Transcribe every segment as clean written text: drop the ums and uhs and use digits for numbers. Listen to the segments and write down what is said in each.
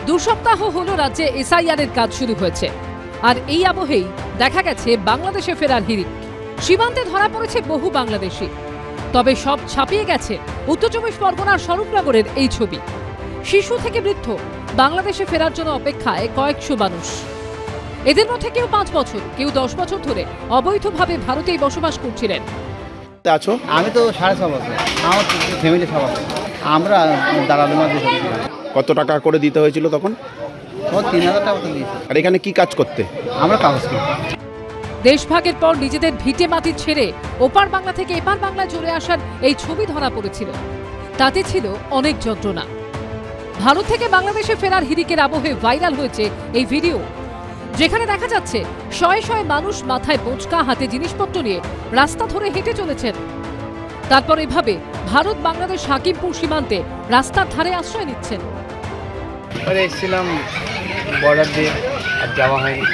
দু সপ্তাহ হলো রাজ্যে এসআইআর এর কাজ শুরু হয়েছে, আর এই আবহেই দেখা গেছে বাংলাদেশে ফেরার হিড়িক। সীমান্তে ধরা পড়েছে বহু বাংলাদেশি। তবে সব ছাপিয়ে গেছে উত্তর চব্বিশ পরগনার স্বরূপনগরের এই ছবি। শিশু থেকে বৃদ্ধ বাংলাদেশে ফেরার জন্য অপেক্ষায় কয়েকশো মানুষ। এদের মধ্যে কেউ 5 বছর, কেউ 10 বছর ধরে অবৈধভাবে ভারতেই বসবাস করছিলেন। আমি তো 6.5 বছর, আমার ফ্যামিলি সব আছে। আমরা দাঁড়ানো। কত টাকা করে দিতে হয়েছিল তখন? 3000 টাকা দিয়েছি। আর এখানে কি কাজ করতে? আমরা কাগজ করি। দেশভাগের পর নিজেদের ভিটে মাটি ছেড়ে ওপার বাংলা থেকে এপার বাংলায় চলে আসার এই ছবি ধরা পড়েছিল। তাতে ছিল অনেক যন্ত্রণা। ভারত থেকে বাংলাদেশে ফেরার হিড়িকের আবহে ভাইরাল হয়েছে এই ভিডিও, যেখানে দেখা যাচ্ছে শয়ে শয়ে মানুষ মাথায় বোঁচকা, হাতে জিনিসপত্র নিয়ে রাস্তা ধরে হেঁটে চলেছেন। তারপর এভাবে ভারত বাংলাদেশ হাকিমপুর সীমান্তে রাস্তার ধারে আশ্রয় নিচ্ছেন। এসেছিলাম বর্ডার দিয়ে, আর যাওয়া হয়নি।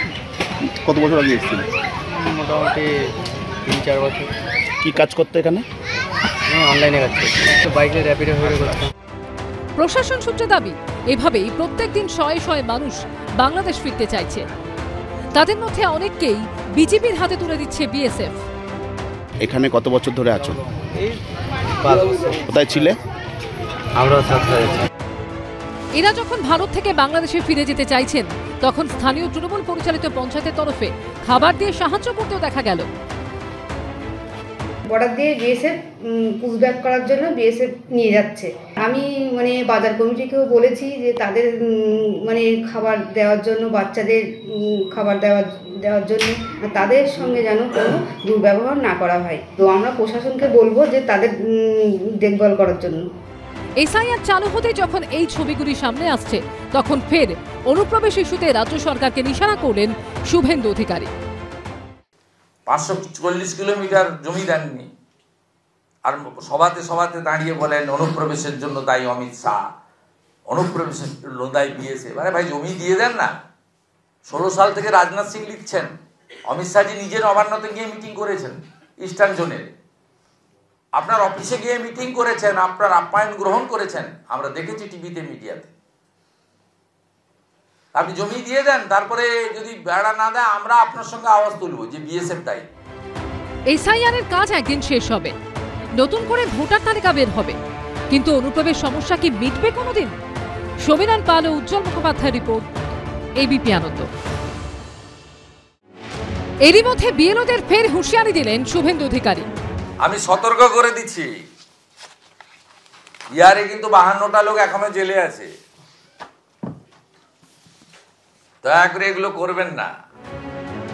কত বছর আগে এসেছিল? মোটামুটি 3-4 বছর। কি কাজ করতে এখানে? অনলাইনে কাজ করছি, তো বাইকে র্যাপিডো হয়ে করতাম। প্রশাসন সূত্রে দাবি, এভাবেই প্রত্যেকদিন শয়ে শয়ে মানুষ বাংলাদেশ ফিরতে চাইছে। তাদের মধ্যে অনেককেই বিজেপির হাতে তুলে দিচ্ছে বিএসএফ। এখানে কত বছর ধরে আছো? এই 5 বছর। কোথায় ছিলে? আমরা ছাত্র। এরা যখন ভারত থেকে বাংলাদেশে ফিরে যেতে চাইছেন, তখন স্থানীয় তৃণমূল পরিচালিত পঞ্চায়েতের তরফে খাবার দিয়ে সাহায্য করতেও দেখা গেল। বর্ডার দিয়ে বিএসএফ পুশব্যাক করার জন্য বিএসএফ নিয়ে যাচ্ছে। আমি বাজার কমিটিকেও বলেছি যে তাদের খাবার দেওয়ার জন্য, বাচ্চাদের খাবার দেওয়ার জন্য তাদের সঙ্গে যেন কোনো দুর্ব্যবহার না করা হয়। তো আমরা প্রশাসনকে বলবো যে তাদের দেখভাল করার জন্য। এসআইআর চালু হতে যখন এই ছবিগুলি সামনে আসছে, তখন ফের অনুপ্রবেশ ইস্যুতে রাজ্য সরকারকে নিশানা করলেন শুভেন্দু অধিকারী। 540 কিলোমিটার জমি দেননি, আর সভাতে দাঁড়িয়ে বলেন অনুপ্রবেশের জন্য দায়ী অমিত শাহ, অনুপ্রবেশের জন্য দায়ী বিএসএফ। আরে ভাই, জমি দিয়ে দেন না। 16 সাল থেকে রাজনাথ সিং লিখছেন, অমিত শাহজি নিজের নবান্নতে গিয়ে মিটিং করেছেন ইস্টার্ন জোনের। আপনার অফিসে গিয়ে মিটিং করেছেন, আপনার আপ্যায়ন গ্রহণ করেছেন, আমরা দেখেছি টিভিতে, মিডিয়াতে। আপনি জমি দিয়ে দেন, তারপরে যদি বেড়া না দেয় আমরা আপনার সঙ্গে আওয়াজ তুলব যে বিএসএফ দায়ী। এসআইআর এর কাজ একদিন শেষ হবে, নতুন করে ভোটার তালিকা বের হবে, কিন্তু অনুপ্রবেশ সমস্যা কি মিটবে কোনোদিন? সমীরণ পাল ও উজ্জ্বল মুখোপাধ্যায় রিপোর্ট, এবিপি আনন্দ। এরই মধ্যে বিএলওদের ফের হুঁশিয়ারি দিলেন শুভেন্দু অধিকারী। আমি সতর্ক করে দিচ্ছি, ইয়ারে কিন্তু 52টা লোক এখনো জেলে আছে। দয়া করে এগুলো করবেন না।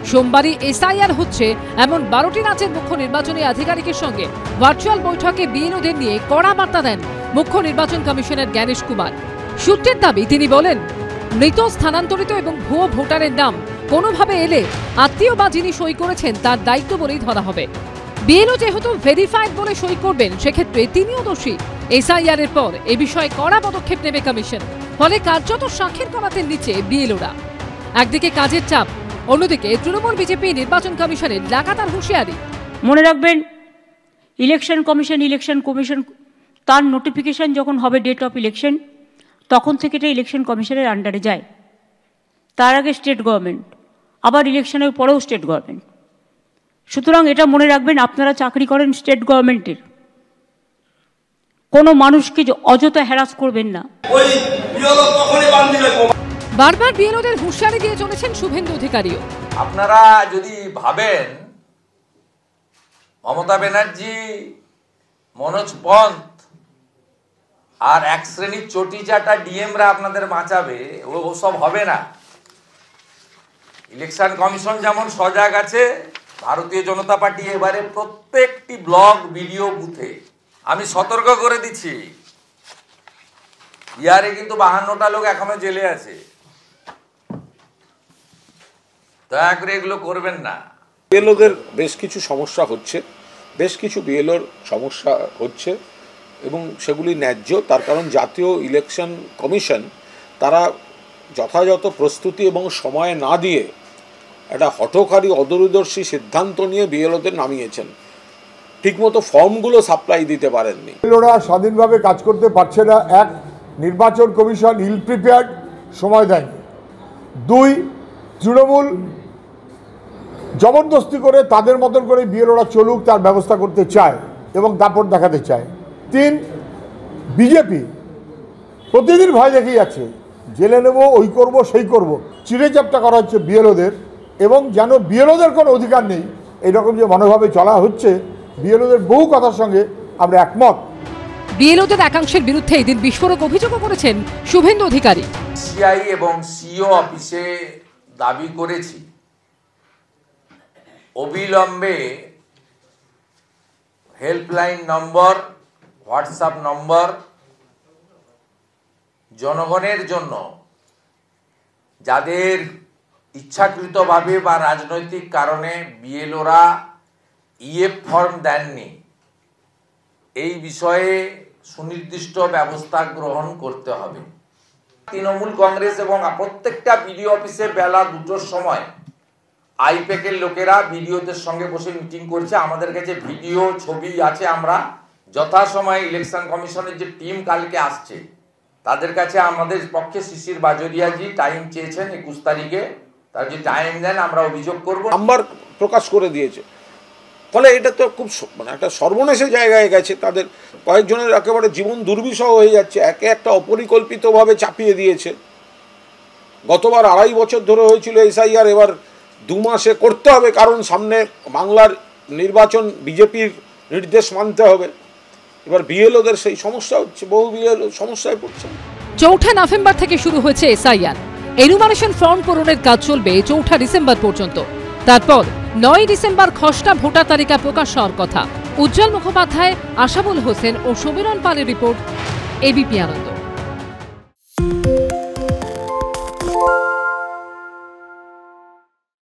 সোমবারই এসআইআর হচ্ছে এমন 12টি রাজ্যের মুখ্য নির্বাচনী আধিকারিকের সঙ্গে ভার্চুয়াল বৈঠকে বিএলওদের নিয়ে কড়া বার্তা দেন মুখ্য নির্বাচন কমিশনার জ্ঞানেশ কুমার। সূত্রের দাবি, তিনি বলেন, মৃত, স্থানান্তরিত এবং ভুয়ো ভোটারের নাম কোনোভাবে এলে আত্মীয় বা যিনি সই করেছেন তার দায়িত্ব বলেই ধরা হবে। বিএলও যেহেতু ভেরিফাইড বলে সই করবেন, সেক্ষেত্রে তিনিও দোষী। এসআইআর এর পর এ বিষয়ে কড়া পদক্ষেপ নেবে কমিশন। ফলে কার্যত শাঁখের করাতের নিচে বিএলওরা। একদিকে কাজের চাপ, অন্যদিকে তৃণমূল বিজেপি নির্বাচন কমিশনের লাগাতার হুঁশিয়ারি। মনে রাখবেন, ইলেকশন কমিশন তার নোটিফিকেশন যখন হবে ডেট অফ ইলেকশন, তখন থেকে এটা ইলেকশন কমিশনের আন্ডারে যায়। তার আগে স্টেট গভর্নমেন্ট, আবার ইলেকশনের পরেও স্টেট গভর্নমেন্ট। সুতরাং এটা মনে রাখবেন, আপনারা চাকরি করেন স্টেট গভর্নমেন্টের, কোনো মানুষকে অযথা হ্যারাস করবেন না। বারবার বিএলওদের হুঁশিয়ারি দিয়ে চলেছেন শুভেন্দু অধিকারীও। আপনারা যদি ভাবেন মমতা ব্যানার্জি, মনোজ পন্থ আর এক শ্রেণীর চটিচাটা ডিএমরা আপনাদের বাঁচাবে, ও সব হবে না। ইলেকশন কমিশন যেমন সজাগ আছে, ভারতীয় জনতা পার্টি এবারে প্রত্যেকটি ব্লক, ভিডিও বুথে, আমি সতর্ক করে দিচ্ছি, ইয়ারে কিন্তু 52টা লোক এখনো জেলে আছে। দয়া করে এগুলো করবেন না। বিএলওদের বেশ কিছু সমস্যা হচ্ছে, এবং সেগুলি ন্যায্য। তার কারণ জাতীয় ইলেকশন কমিশন তারা যথাযথ প্রস্তুতি এবং সময় না দিয়ে একটা হঠকারী, অদূরদর্শী সিদ্ধান্ত নিয়ে বিএলওদের নামিয়েছেন। ঠিকমতো ফর্মগুলো সাপ্লাই দিতে পারেননি। বিএলওরা স্বাধীনভাবে কাজ করতে পারছে না। এক, নির্বাচন কমিশন ইল প্রিপেয়ার্ড, সময় দেয়নি। 2, তৃণমূল জবরদস্তি করে তাদের মতন করে বিএলওরা চলুক তার ব্যবস্থা করতে চায় এবং দাপট দেখাতে চায়। 3, বিজেপি প্রতিদিন ভয় দেখিয়ে যাচ্ছে, জেলে নেব, ওই করব, সেই করব, চিড়েচাপটা করা হচ্ছে বিএলওদের, এবং যেন বিএলওদের কোনো অধিকার নেই এইরকম যে মনোভাবে চলা হচ্ছে, বিএলওদের বহু কথার সঙ্গে আমরা একমত। বিএলওদের একাংশের বিরুদ্ধে এদিন বিস্ফোরক অভিযোগও করেছেন শুভেন্দু অধিকারী। সিআই এবং সিও অফিসে দাবি করেছি অবিলম্বে হেল্পলাইন নম্বর, হোয়াটসঅ্যাপ নম্বর জনগণের জন্য, যাদের ইচ্ছাকৃতভাবে বা রাজনৈতিক কারণে বিএলওরা ইএফ ফর্ম দেননি, এই বিষয়ে সুনির্দিষ্ট ব্যবস্থা গ্রহণ করতে হবে। তৃণমূল কংগ্রেস এবং প্রত্যেকটা বিডিও অফিসে বেলা 2টোর সময় আইপ্যাকের লোকেরা বিডিওদের সঙ্গে বসে মিটিং করছে। আমাদের কাছে ভিডিও ছবি আছে। আমরা যথাসময়ে ইলেকশন কমিশনের যে টিম কালকে আসছে তাদের কাছে আমাদের পক্ষে শিশির বাজরিয়াজি টাইম চেয়েছেন 21 তারিখে, তার যে টাইম দেন আমরা অভিযোগ করব। নাম্বার প্রকাশ করে দিয়েছে, ফলে এটা তো খুব একটা সর্বনেশে জায়গায় গেছে। তাদের কয়েকজনের একেবারে জীবন দুর্বিষহ হয়ে যাচ্ছে, একে একটা অপরিকল্পিতভাবে চাপিয়ে দিয়েছে। গতবার 2.5 বছর ধরে হয়েছিল এসআইআর, এবার 2 মাসে করতে হবে, কারণ সামনে বাংলার নির্বাচন, বিজেপির নির্দেশ মানতে হবে। এবার বিএলওদের সেই সমস্যা হচ্ছে, বহু বিএলও সমস্যায় পড়ছে। 4 নভেম্বর থেকে শুরু হয়েছে এসআইআর। এনুমারেশন ফর্ম পূরণের কাজ চলবে 4 ডিসেম্বর পর্যন্ত। তারপর 9 ডিসেম্বর খসড়া ভোটার তালিকা প্রকাশ হওয়ার কথা। উজ্জ্বল মুখোপাধ্যায়, আশাবুল হোসেন ও সমীরণ পালের রিপোর্ট, এবিপি আনন্দ।